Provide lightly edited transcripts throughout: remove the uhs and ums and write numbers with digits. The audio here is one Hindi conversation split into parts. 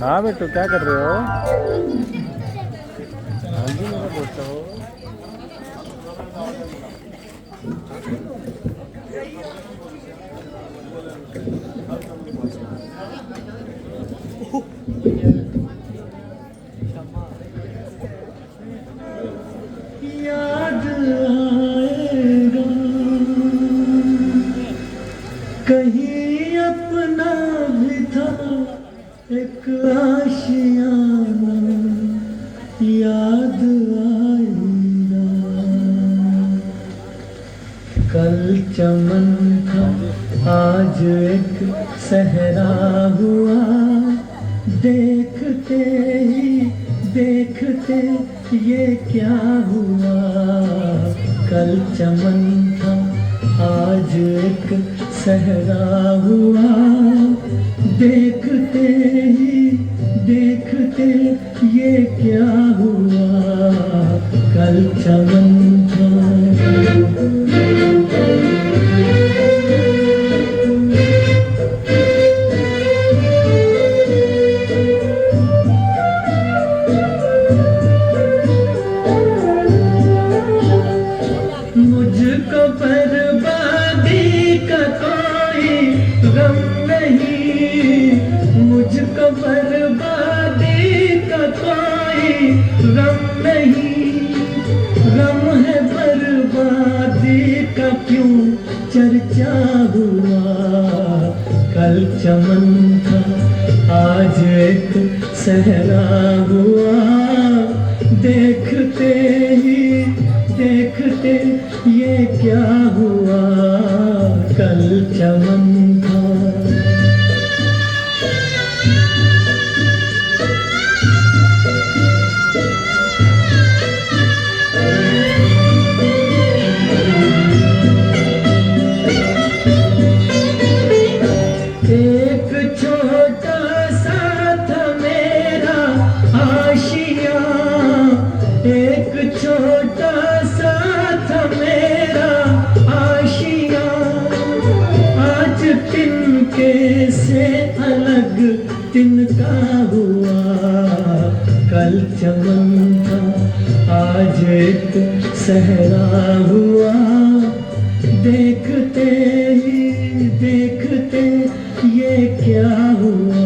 हाँ बेटू क्या कर रहे हो? हाँ जी मेरा बेटा हो। याद आएगा कहीं अपना भी था एक आशियाना, याद आएगा। कल चमन था आज एक सहरा हुआ, देखते ही देखते ये क्या हुआ। कल चमन था आज एक सहरा हुआ, देखते ही देखते ये क्या हुआ। कल चमन था। मुझको बर्बादी का कोई गम नहीं, मुझको बर्बादी का कोई गम नहीं। गम है बर्बादी का क्यों चर्चा हुआ। कल चमन था आज एक सहरा हुआ, देखते ही देखते ये क्या हुआ। कल चमन था। एक छोटा सा था मेरा आशिया, एक छोटा सा था मेरा आशिया। आज तिनके से अलग तिनका हुआ। कल चमन था आज एक सहरा हुआ, देखते ही देखते ये क्या हुआ।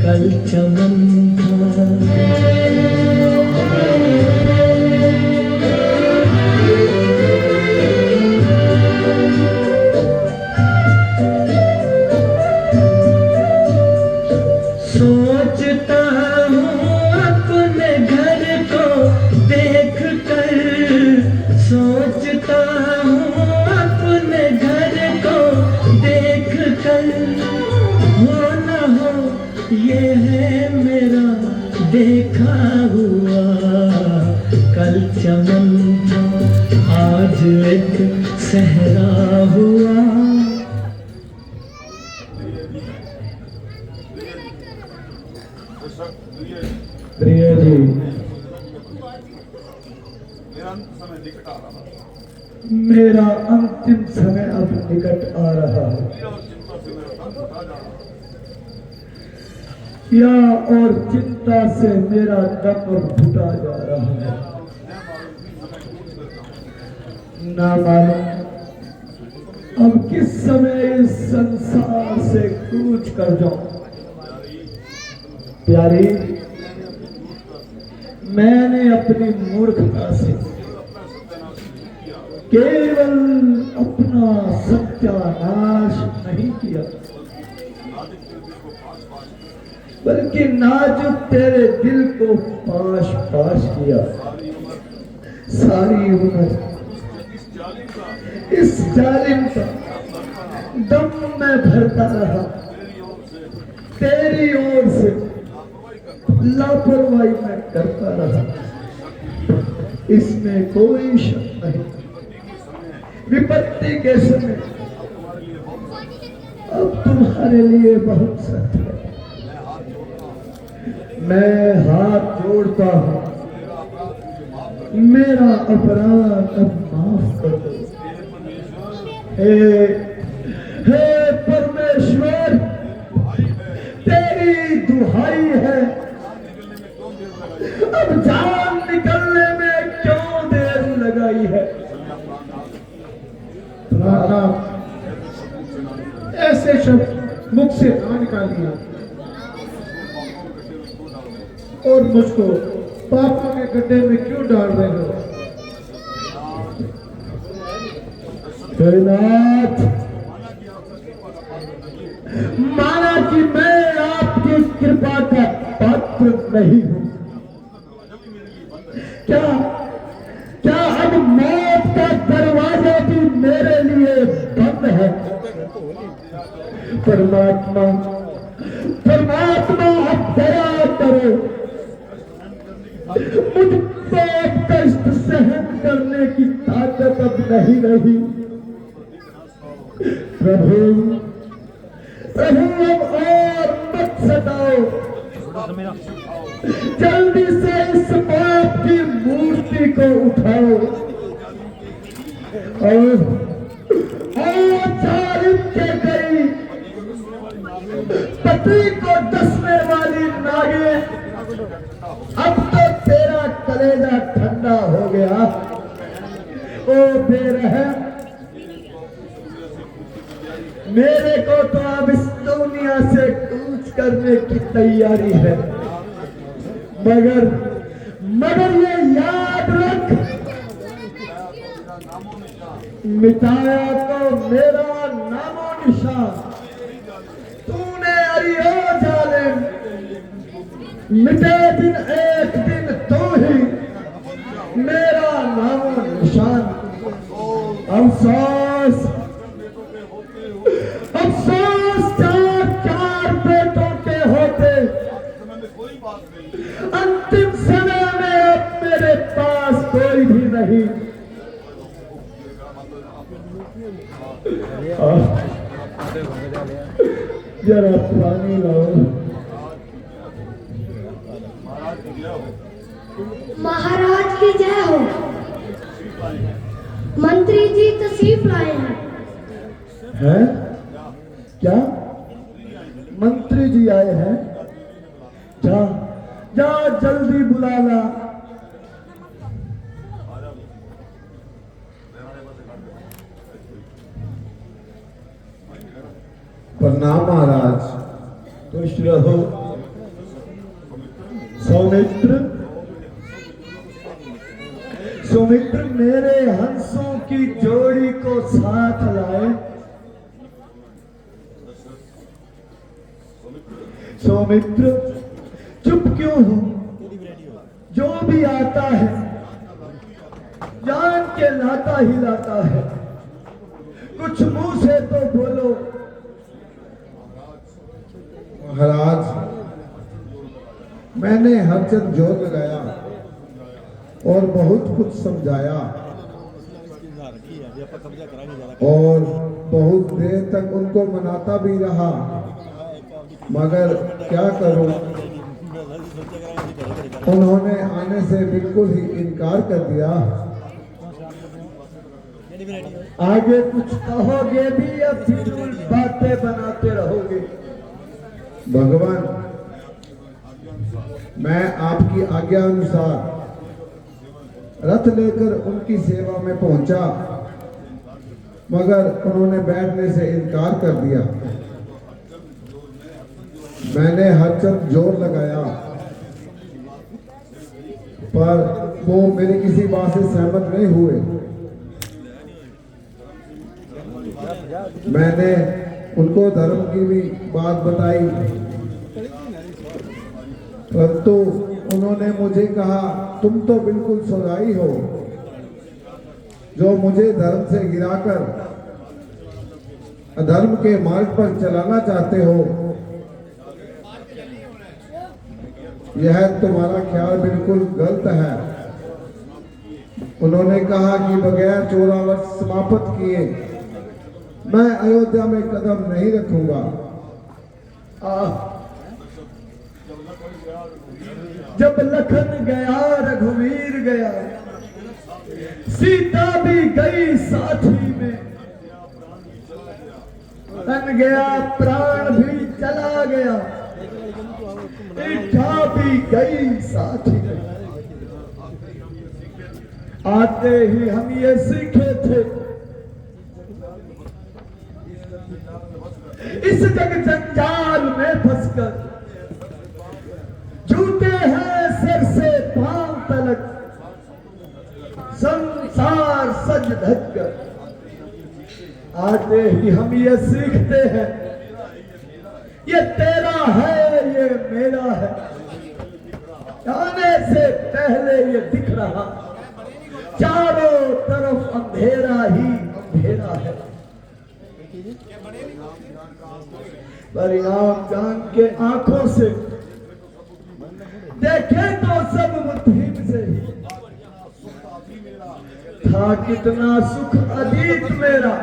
कल चमन था। सोचता हूँ अपने घर को देख कर, सोचता हूँ अपने घर को देख कर। हो न हो ये है मेरा देखा हुआ। कल चमन था आज एक सहरा हुआ। प्रिय जी, मेरा अंतिम समय अब निकट आ रहा है। या और चिंता से मेरा दम घुटा जा रहा है। ना मालूम अब किस समय इस संसार से कूच कर जाऊं। प्यारी, मैंने अपनी मूर्खता से केवल अपना सत्यानाश नहीं किया, बल्कि नाजुक तेरे दिल को पाश पाश किया। सारी उम्र इस जालिम का दम मैं भरता रहा। तेरी ओर से लापरवाही मैं करता रहा, इसमें कोई शक नहीं। विपत्ति के समय अब तुम्हारे लिए बहुत सख्त है। मैं हाथ जोड़ता हूँ, मेरा अपराध अब माफ कर दो। हे परमेश्वर, तेरी दुहाई है, अब जान निकलने में क्यों देर लगाई है। ऐसे शब्द मुख से ना निकालिए और मुझको पापों के गड्ढे में क्यों डाल रहे हो। नाथ, माना कि मैं आपकी कृपा का पात्र नहीं हूं, क्या क्या अब मौत का दरवाजा भी मेरे लिए बंद है। परमात्मा, परमात्मा अब दया करो, मुझ पे कष्ट सहन करने की ताकत अब नहीं रही। प्रभु, प्रभु अब और मत सताओ, जल्दी से इस पाप की मूर्ति को उठाओ और जालिम के गई पति को डसने वाली नागे, अब तो तेरा कलेजा ठंडा हो गया। ओ बेरहम, मेरे को तो अब इस दुनिया से कूच करने की तैयारी है, मगर ये याद रख, मिटाया तो मेरा नामो निशान तूने। अरियो जालिम, मिटे दिन एक दिन तो ही मेरा नामो निशान। अफसोस, अफसोस चार बेटों के होते अंतिम समय में अब मेरे पास कोई भी नहीं। जरा पानी लाओ। महाराज की जय हो। मंत्री जी तशरीफ लाए हैं। क्या मंत्री जी आए हैं? जा जा जल्दी बुला ला। प्रणाम महाराज। खुश रहो। सौमित्र, सौमित्र मेरे हंसों की जोड़ी को साथ लाए। सौमित्र, चुप क्यों हो? जो भी आता है जान के लाता ही लाता है, कुछ मुंह से तो बोलो। महाराज, मैंने हरचंद जोर लगाया और बहुत कुछ समझाया और बहुत देर तक उनको मनाता भी रहा, मगर क्या करूं, उन्होंने आने से बिल्कुल ही इनकार कर दिया। आगे कुछ कहोगे भी या फिजूल बातें बनाते रहोगे? भगवान, मैं आपकी आज्ञा अनुसार रथ लेकर उनकी सेवा में पहुंचा, मगर उन्होंने बैठने से इनकार कर दिया। मैंने हरचंद जोर लगाया पर वो मेरी किसी बात से सहमत नहीं हुए। मैंने उनको धर्म की भी बात बताई, परंतु उन्होंने मुझे कहा, तुम तो बिल्कुल सौदाई हो जो मुझे धर्म से गिराकर अधर्म के मार्ग पर चलाना चाहते हो। यह तुम्हारा ख्याल बिल्कुल गलत है। उन्होंने कहा कि बगैर 14 वर्ष समाप्त किए मैं अयोध्या में कदम नहीं रखूंगा। जब लखन गया रघुवीर गया, सीता भी गई साथी में, तन गया प्राण भी चला गया, इच्छा भी गई साथी में। आते ही हम ये सीखे थे, इस जग जंजाल में फंसकर झूठे हैं सिर से पांव तलक, संसार सज धज कर। आते ही हम ये सीखते हैं, ये तेरा है ये मेरा है, आने से पहले ये दिख रहा, चारों तरफ अंधेरा ही अंधेरा है। परिणाम जान के आंखों से देखे तो सब मुठीम से ही, था कितना सुख अतीत मेरा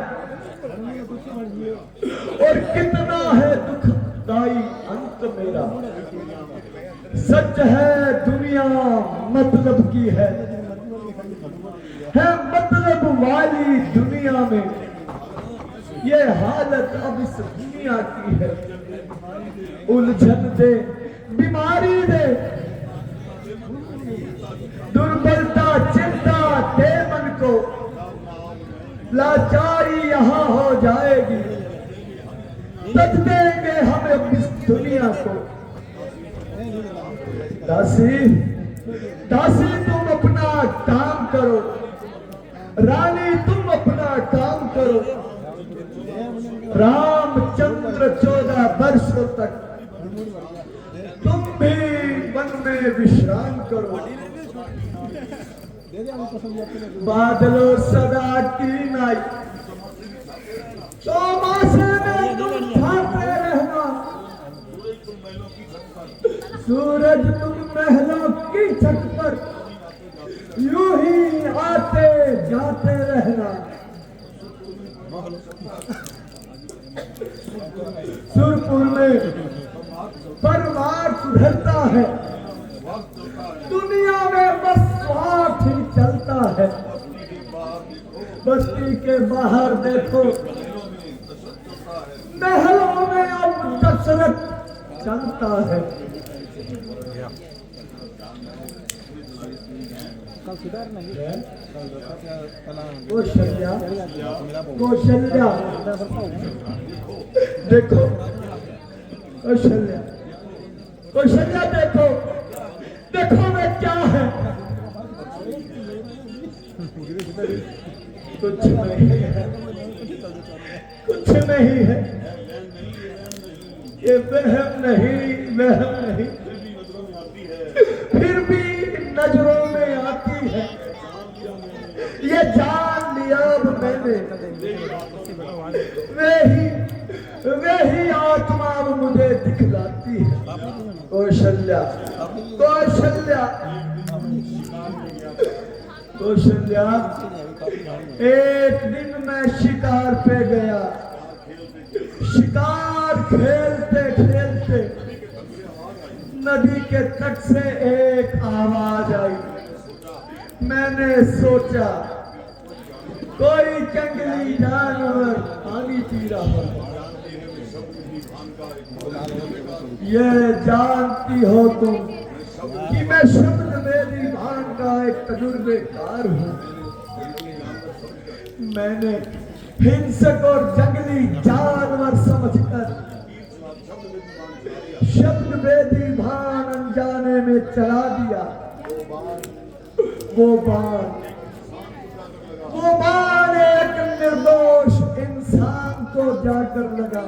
और कितना है दुखदाई अंत मेरा। सच है दुनिया मतलब की है मतलब वाली दुनिया में, ये हालत अब इस दुनिया की है। उलझन दे बीमारी दे दुर्बलता चिंता दे मन को, लाचारी यहाँ हो जाएगी, तज देंगे हम अब इस दुनिया को। दासी दासी तुम अपना काम करो, रानी तुम अपना काम करो। रामचंद्र 14 वर्षों तक तुम भी वन में विश्राम करो। बादलों सदा की नाई, चौमासे में तुम छाते रहना, सूरज तुम महलों की छत पर यूं ही आते जाते रहना। सुरपुर में परिवार सुधरता है, दुनिया में बस स्वार्थ ही चलता है। बस्ती के बाहर देखो, महलों में अब दशरथ चलता है। कौशल्या कौशल्या देखो, कौशल्या कौशल्या देखो, देखो मैं क्या है। कुछ नहीं है, कुछ नहीं है, ये वहम नहीं, वहम नहीं, फिर भी नजरों में आती है। ये जान लिया अब मैंने, वही आत्मा अब मुझे दिखलाती है। कौशल्या कौशल्या कौशल्या, एक दिन मैं शिकार पे गया, शिकार खेलते खेलते नदी के तट से एक आवाज आई। मैंने सोचा कोई जंगली जानवर पानी पी रहा है। ये जानती हो तुम कि मैं शब्द मेरी भान का एक तजुर्बेकार हूँ। मैंने हिंसक और जंगली जानवर समझकर शब्द वेदी भान अनजाने में चला दिया। वो बाण एक निर्दोष इंसान को जाकर लगा।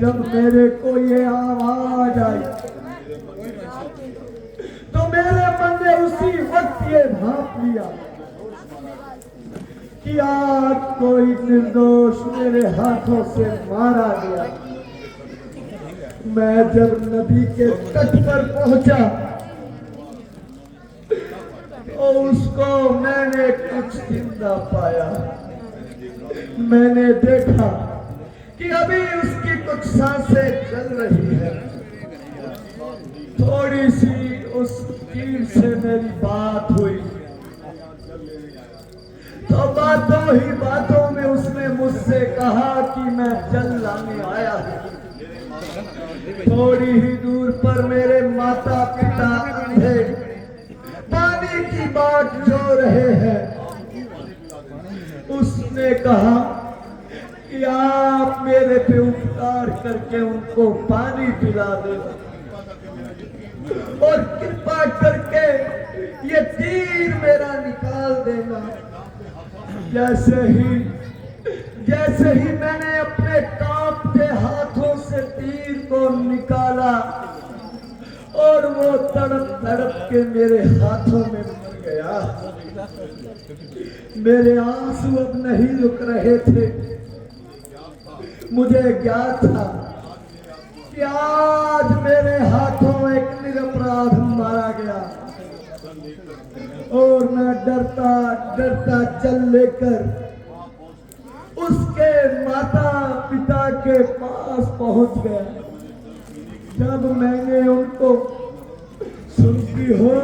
जब मेरे को ये आवाज आई तो मेरे मन ने उसी वक्त ये भाप लिया कि आज कोई निर्दोष मेरे हाथों से मारा गया। मैं जब नदी के तट पर पहुंचा तो उसको मैंने कुछ जिंदा पाया। मैंने देखा कि अभी उसकी कुछ सांसें चल रही है। थोड़ी सी उस तीर से मेरी बात हुई तो बातों ही बातों में उसने मुझसे कहा कि मैं जल लाने आया हूं। थोड़ी ही दूर पर मेरे माता पिता अंधे पानी की बाट जो रहे हैं। उसने कहा कि आप मेरे पे उपकार करके उनको पानी पिला देना और कृपा करके ये तीर मेरा निकाल देना। जैसे ही मैंने अपने कांपते हाथों से तीर को निकाला और वो तड़प तड़प के मेरे हाथों में मर गया। मेरे आंसू अब नहीं रुक रहे थे। मुझे ज्ञात था कि आज मेरे हाथों एक निरपराध मारा गया और मैं डरता डरता चल लेकर उसके माता पिता के पास पहुंच गया। जब मैंने उनको सुनती हो,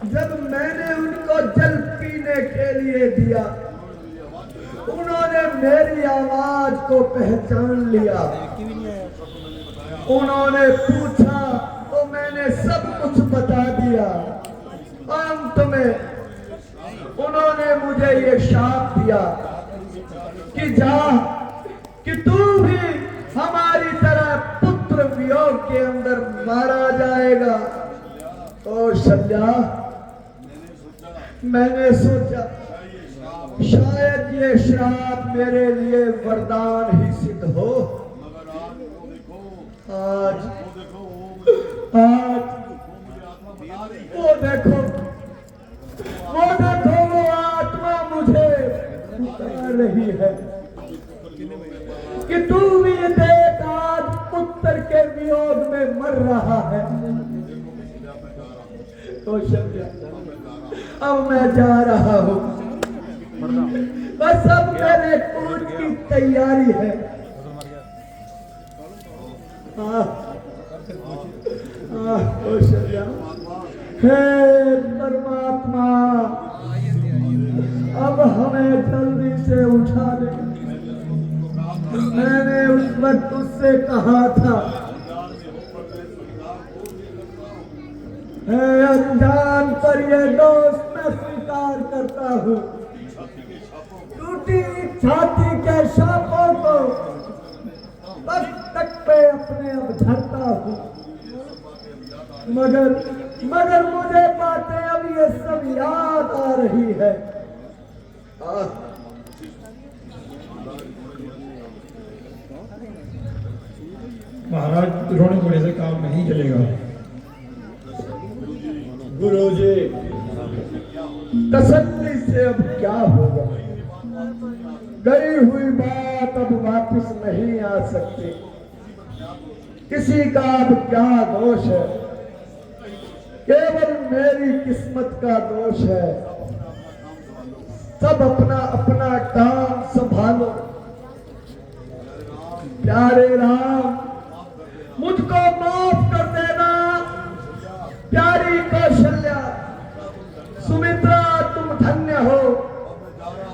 जब मैंने उनको जल पीने के लिए दिया, उन्होंने मेरी आवाज को पहचान लिया। उन्होंने पूछा तो मैंने सब कुछ बता दिया। अंत में उन्होंने मुझे ये शाप दिया कि जा कि तू भी हमारी तरह पुत्र वियोग के अंदर मारा जाएगा। कौशल्या, मैंने सोचा शायद ये श्राप मेरे लिए वरदान ही सिद्ध हो। आज वो देखो वो आत्मा मुझे पुकार रही है कि तू भी देख आज पुत्र के वियोग में मर रहा है। कौशल्या, अब मैं जा रहा हूँ, बस अब मेरे कूच की तैयारी है। कौशल्या, हे परमात्मा, अब हमें जल्दी से उठा दे। मैंने उस वक्त उससे कहा था, हे अनजान पर ये दोस्त मैं स्वीकार करता हूँ। टूटी छाती के शापों को बस तक पे अपने अब धरता हूँ, मगर मुझे बातें अब ये सब याद आ रही है। महाराज, रोने धोने से काम नहीं चलेगा। गुरुजी, तसल्ली से अब क्या होगा? गई हुई बात अब वापस नहीं आ सकती। किसी का अब क्या दोष है? केवल मेरी किस्मत का दोष है। सब अपना अपना काम संभालो। प्यारे राम, मुझको माफ कर देना। प्यारी कौशल्या, सुमित्रा, तुम धन्य हो।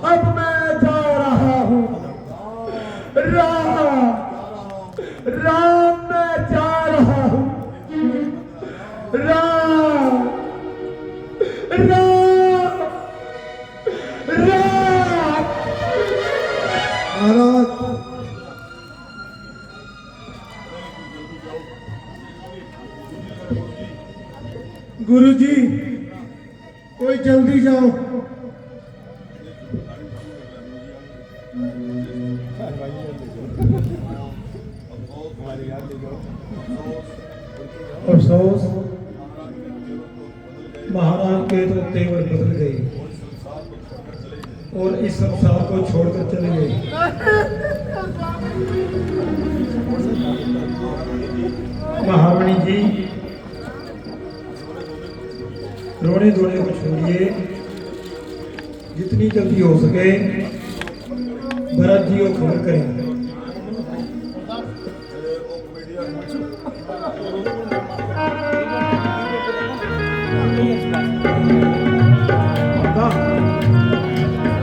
अब मैं जा रहा हूँ। राम, मैं जा रहा हूँ। राम। महाराज, गुरुजी, कोई जल्दी जाओ। अफसोस, महाराज के तो तेवर बदल गए और इस संसार को छोड़कर चले गए। महारानी जी, रोने धोने को छोड़िए, जितनी जल्दी हो सके भरत जी को खबर करें। Yes,